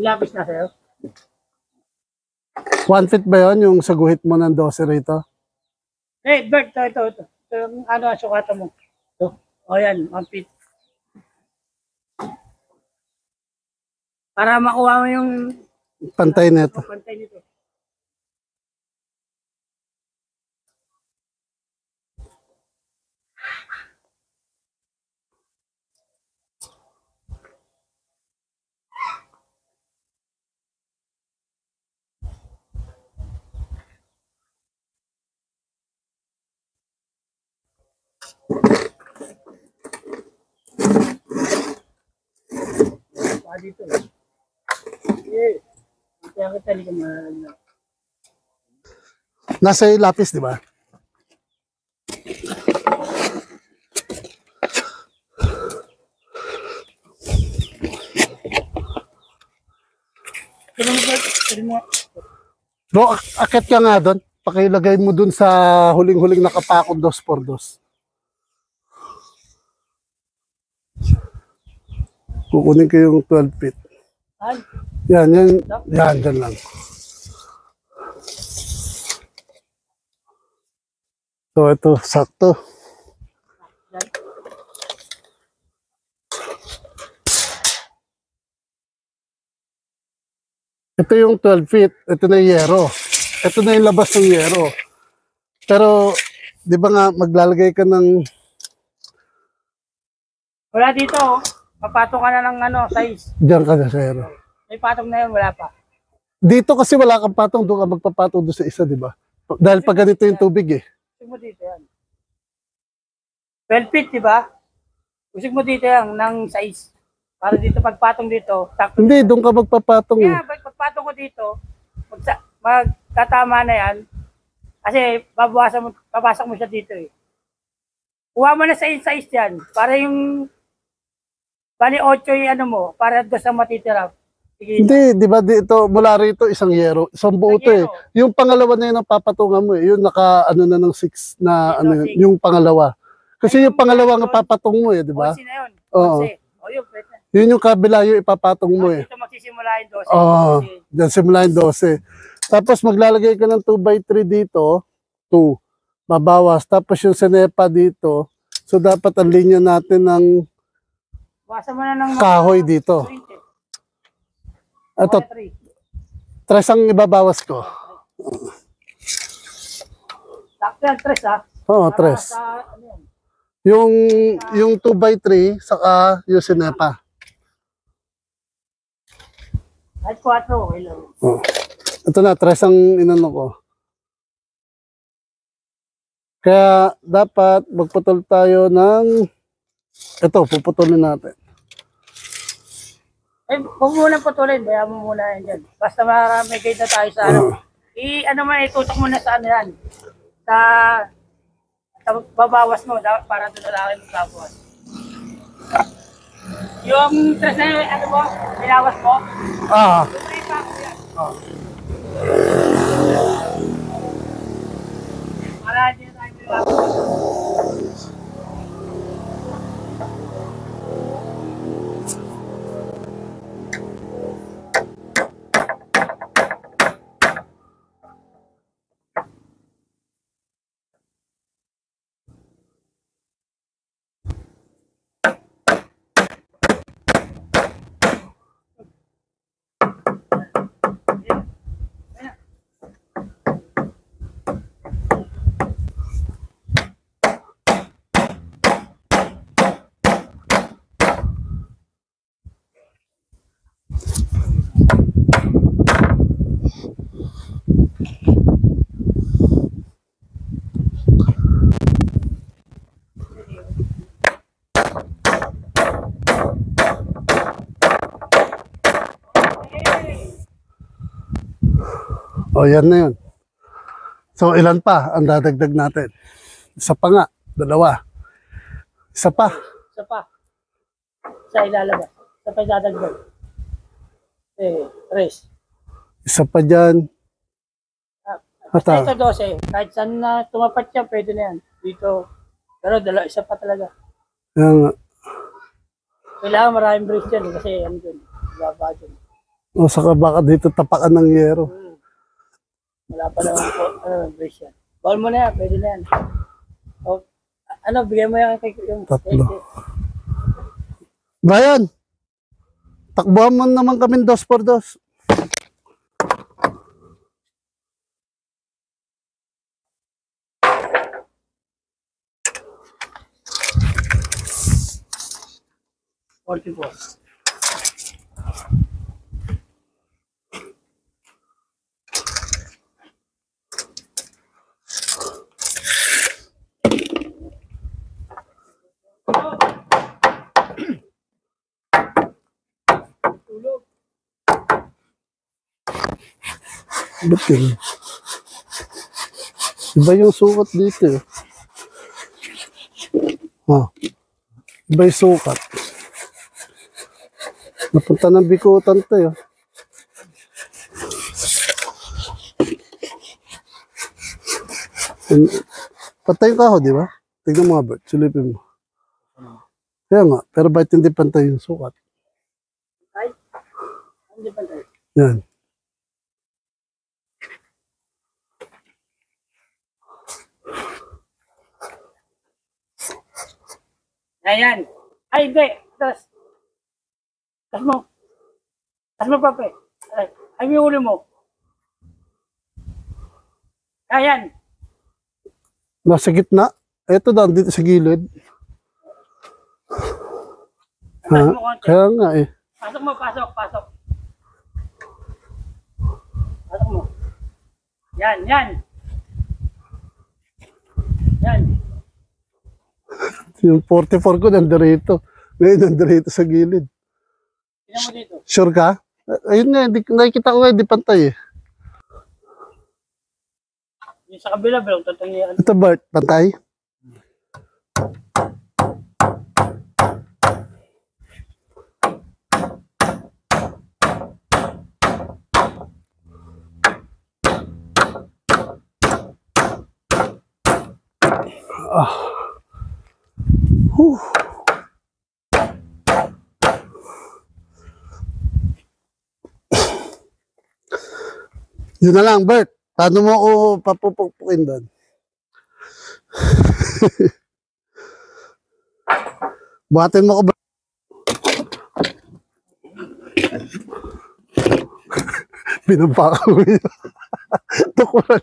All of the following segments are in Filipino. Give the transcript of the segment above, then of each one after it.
Ilapis na sa'yo. 1 feet ba yun yung saguhit mo ng 12 rito? Bert, ito. Ito yung ano, sukatan mo. Ito. O yan, 1 feet. Para makuha mo yung Pantay na ito. pantay nito. Dito. Kaya kita hindi ka mahalala. Nasa lapis, di ba? Bro, akit ka nga doon. Pakilagay mo doon sa huling-huling nakapakong 2x2. Kukunin ko yung 12 feet. Yan, dyan lang. So, ito, sakto. Ito yung 12 feet. Ito na yung yero. Ito na yung labas ng yero. Pero, di ba nga, maglalagay ka ng... Wala dito, oh. Papatong ka na ng ano, size. Diyan ka na sa yero. May patong na yun, wala pa. Dito kasi wala kang patong, doon ka magpapatong doon sa isa, di ba? Dahil pag ganito yung tubig eh. Usig mo dito yan. 12 feet, di ba? Usig mo dito yan ng size. Para dito pagpatong dito, sakto. Hindi, doon ka magpapatong eh. Kaya pagpatong ko dito, magtatama na yan. Kasi babasok mo siya dito eh. Kuha mo na sa size yan. Para yung bali 8 yung ano mo, para doon sa matitira. Sige. Hindi, di ba dito, mula rito isang yero, isang buo to eh. Yung pangalawa na yun ang papatungan mo eh. Yung naka ano na ng 6 na ano yun, yung pangalawa. Kasi yung pangalawa nga papatong mo eh, di ba? 11 na yun. Oo. O yun, pwede na. Yun yung kabila yung ipapatong mo eh. Dito magsisimula yung 12. Oo, dyan simula yung 12. Tapos maglalagay ka ng 2x3 dito, 2, mabawas. Tapos yung sinepa dito, so dapat ang linya natin ng Basa mo na ng kahoy dito. Ito, 3 ang ibabawas ko. Sakto yan, 3 ha? Oo, 3. Ano Yung 2x3, saka yung sinepa. At 4, hello. Oh. Ito na, 3 ang inano ko. Kaya dapat magputol tayo ng ito, puputulin natin. Huwag mo muna putulin, bayan mo muna yan dyan. Basta marami guide na tayo sa ano. Ano mo, itutok mo na sa ano yan. Sa babawas mo, para doon na lang magbabawas. Yung stress na yun, ano mo, binawas mo? Yung pa ako yan. Para hindi na tayo binawas. O, yan na yun. So, ilan pa ang dadagdag natin? Isa pa nga, 2. Isa pa. Isa pa. Isa ilalabas. Isa pa idadagdag. 3. Isa pa dyan. Basta ito 12. Kahit saan na tumapat siya, pwede na yan. Dito. Pero isa pa talaga. Yan nga. Kailangan maraming brace dyan kasi ano dyan. Baba dyan. O saka baka dito tapakan ng yero. Wala pa naman po, brace yan. Bawal mo na yan, pwede na yan. O, bigay mo yan kay yung... Tatlo. Brian, takbuhan mo naman kami 2x2. $44. Tulog. Ba't yun? Iba yung sukat dito eh. Iba yung sukat. Napunta ng bikutan to eh. Patay ka ako, di ba? Tignan mo nga, Bert. Silipin mo. Kaya nga, pero bakit hindi pantay yung sukat? Ay, hindi pa tayo. Yan. Ayan. Ay, hindi. Tas mo. Tas mo, pape. Ay, may ulo mo. Ayan. Nasa gitna. Ito daw, dito sa gilid. Tas mo konti. Kaya nga eh. Pasok mo, pasok. Pasok mo. Yan. Yung 44 ko nandirito. Ngayon nandirito sa gilid. Tingnan mo dito. Sure ka? Ayun nga, nakikita ko nga, hindi pantay eh. Yung sa kabila, bro, tatangian. Ito Bert, pantay? Yun na lang, Bert. Paano mo ako papupukpukin doon? Buhatin mo ko, Bert. Binabaka mo yun. Tukuran.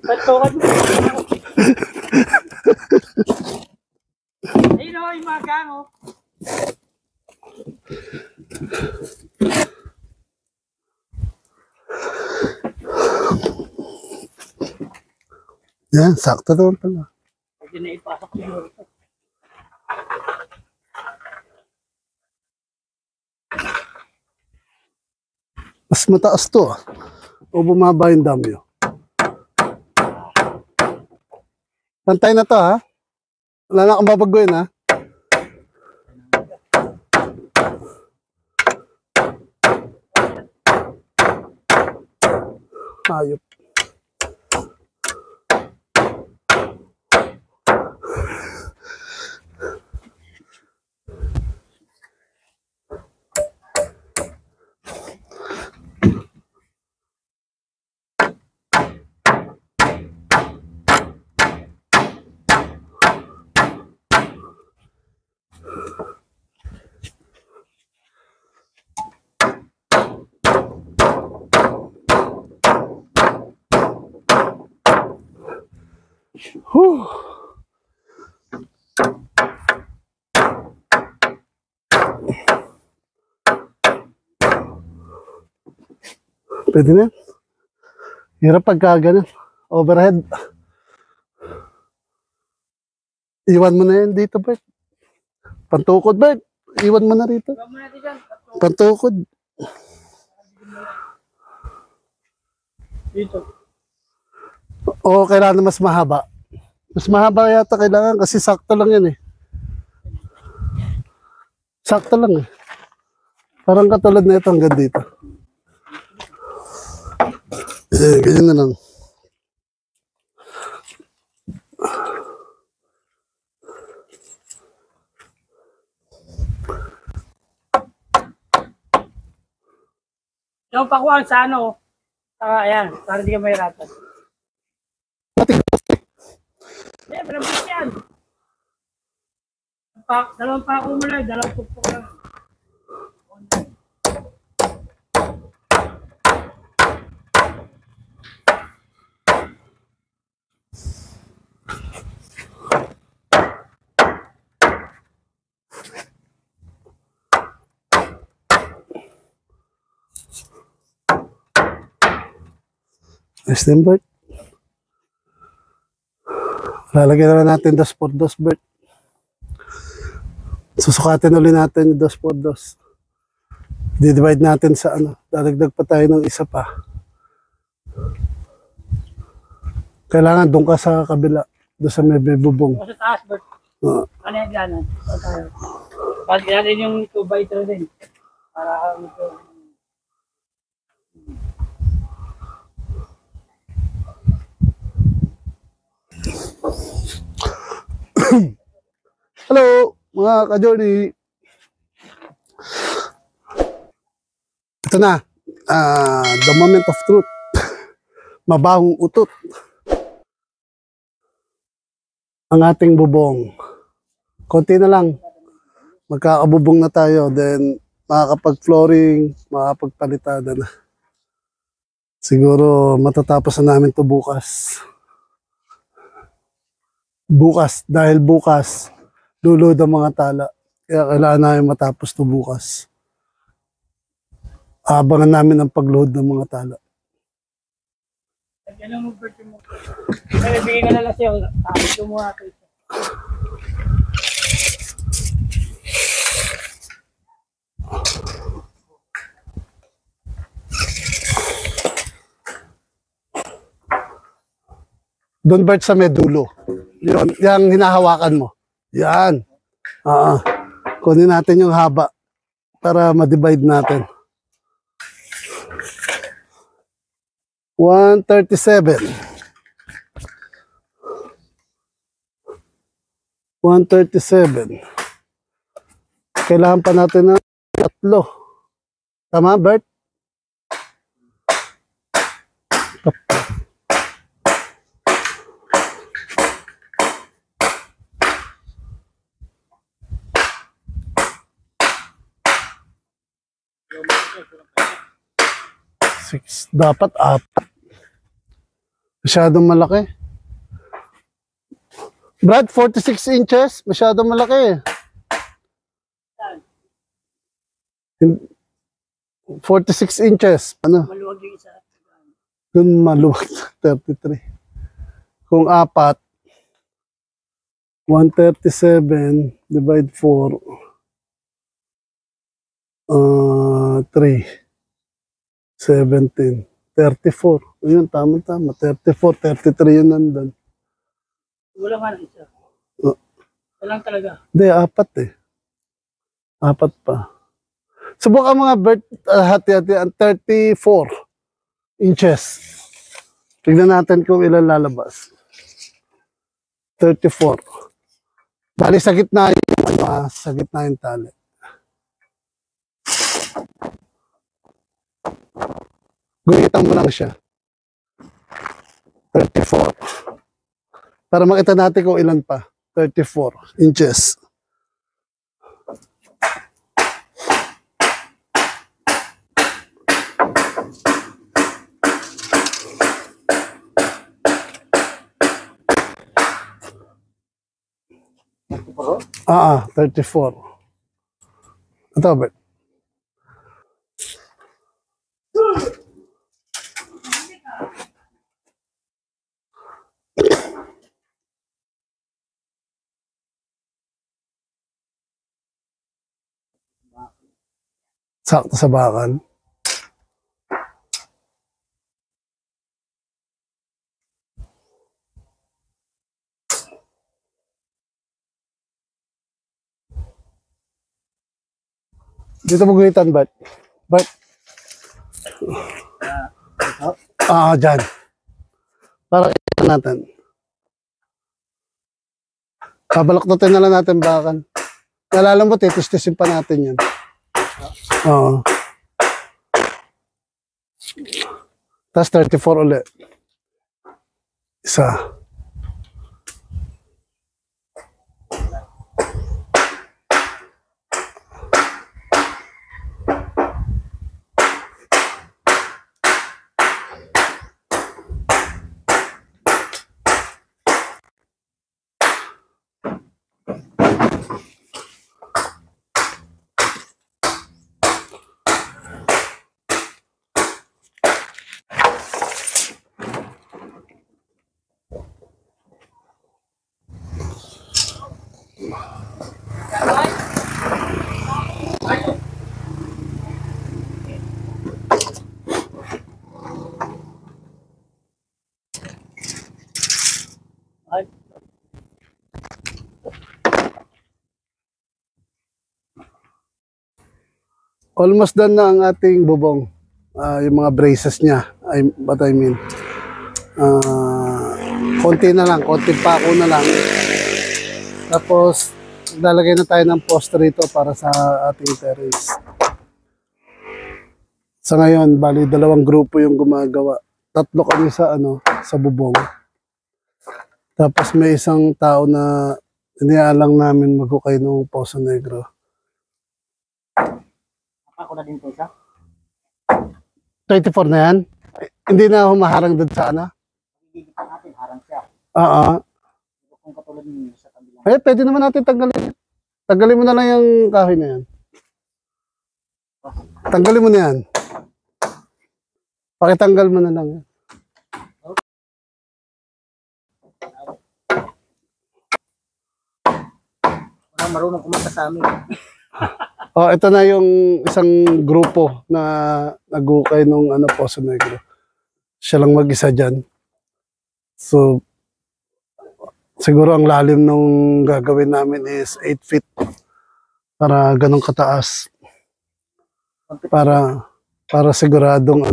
Patukan mo. Ayun o, yung mga gang, oh. Yan, sakto naman pala. Pwede na ipasok siguro ito. Mas mataas to ah. O bumaba yung damyo. Pantay na to ha. Wala na akong babaguhin ha. Ayop. Whew. Pwede na. Hirap pagka ganun. Overhead. Iwan mo na yan dito, Bert. Pantukod, Bert. Iwan mo na rito. Huwag mo natin dyan. Pantukod. Dito. O kailangan mas mahaba. Mas mahaba yata kailangan kasi sakto lang yan eh. Sakto lang eh. Parang katulad na ito hanggang dito. Ganyan na lang. Yung pakuhaan sa ano, ayan, para hindi ka mahirapan. Malambot yan. Dalawang pako mo lang, dalawang pukpok lang. Nice din, Bert. Lalagyan na natin 2x2, Bert. Susukatin ulit natin yung 2x2. Di-divide natin sa ano. Dadagdag pa tayo ng isa pa. Kailangan doon ka sa kabila. Doon sa may bubong. Sa taas, Bert. Ano yung ganan? Pag natin yung 2x3 din. Para ito. Hello, mga ka-journey. Ito na. The moment of truth. Mabahong utot. Ang ating bubong. Konti na lang. Magkakabubong na tayo. Then, makakapag-flooring, makakapagpalitada na. Siguro, matatapos na namin to bukas. Dahil bukas, lulod ang mga tala. Kaya kailangan namin matapos to bukas. Abangan namin ang pag-load ng mga tala. Yan ang Bert mo. Kaya bigyan ka na lang siya. Ito mo natin. Doon, Bert, sa medulo. Yun, yung hinahawakan mo. Yan. Kunin natin yung haba para ma-divide natin. 137. 137. Kailangan pa natin ng 3. Tama, Bert? Dapat 4. Masyadong malaki. Brad, 46 inches. Masyadong malaki. 46 inches. Ano? Maluwag yung isa. Doon maluwag. 33. Kung 4, 137 divide 4. 3. 17, 34. Ayun, tama. 34, 33 yun nandun. Wala nga na isa. Walang talaga. Hindi, 4 eh. 4 pa. Subukan mga Bert, hati-hati ang 34 inches. Tignan natin kung ilan lalabas. 34. Bali sa gitna yung, sa gitna yung tali. Guhitan mo lang siya. 34. Para makita natin kung ilan pa. 34 inches. Ah, 34. Ito, Bert. Sakto sa bakal. Dito mo guhitan, Bert. Bert. Dyan. Para kita natin. Kabalaktutin na lang natin bakal. Nalala mo, titis-tisin pa natin yan. Oo. Tapos 34 ulit. Isa. Ay, Almost done na ang ating bubong. Yung mga braces niya. What I mean. Konti na lang. Konti pako na lang. Tapos, lalagay na tayo ng poste rito para sa ating terrace. Sa ngayon, bali 2 grupo yung gumagawa. 3 kami sa bubong. Tapos may isang tao na iniaalang namin maghukay ng Poso Negro. ako na din po isa. 24 na yan? Hindi na humaharang doon sa ano? Gigitan natin, harang siya. Oo. Kung katulad ninyo sa kabilang. Pwede naman natin tanggalin. Tanggalin mo na lang yung kahoy na yan. Tanggalin mo na yan. Pakitanggal mo na lang yan. Wala marunong kumanta sa amin. Oh, ito na yung isang grupo na naghukay nung Poso Negro. Siya lang mag-isa dyan. So, siguro ang lalim nung gagawin namin is 8 feet. Para ganun kataas. Para siguradong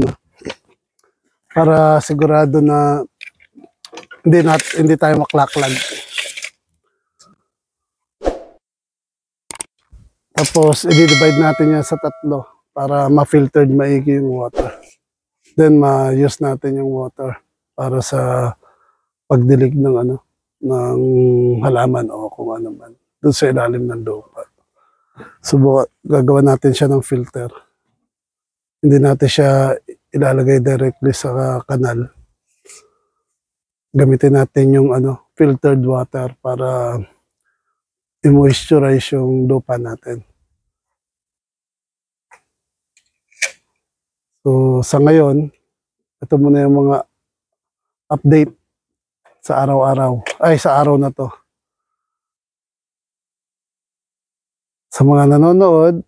para sigurado na hindi tayo maklaklag. Tapos, i-divide natin yan sa 3 para ma-filtered maigi yung water. Then, ma-use natin yung water para sa pagdilig ng ng halaman o kung ano man. Doon sa ilalim ng lupa. Gagawa natin siya ng filter. Hindi natin siya ilalagay directly sa kanal. Gamitin natin yung filtered water para i-moisturize yung lupa natin. So, sa ngayon, ito muna yung mga update sa araw-araw. Sa araw na to. Sa mga nanonood,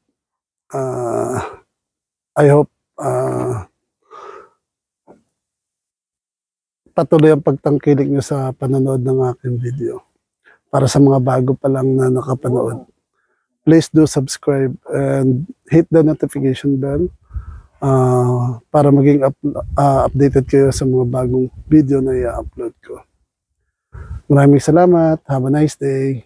I hope patuloy ang pagtangkilik nyo sa panonood ng aking video. Para sa mga bago pa lang na nakapanood, please do subscribe and hit the notification bell para maging updated kayo sa mga bagong video na i-upload ko. Maraming salamat. Have a nice day.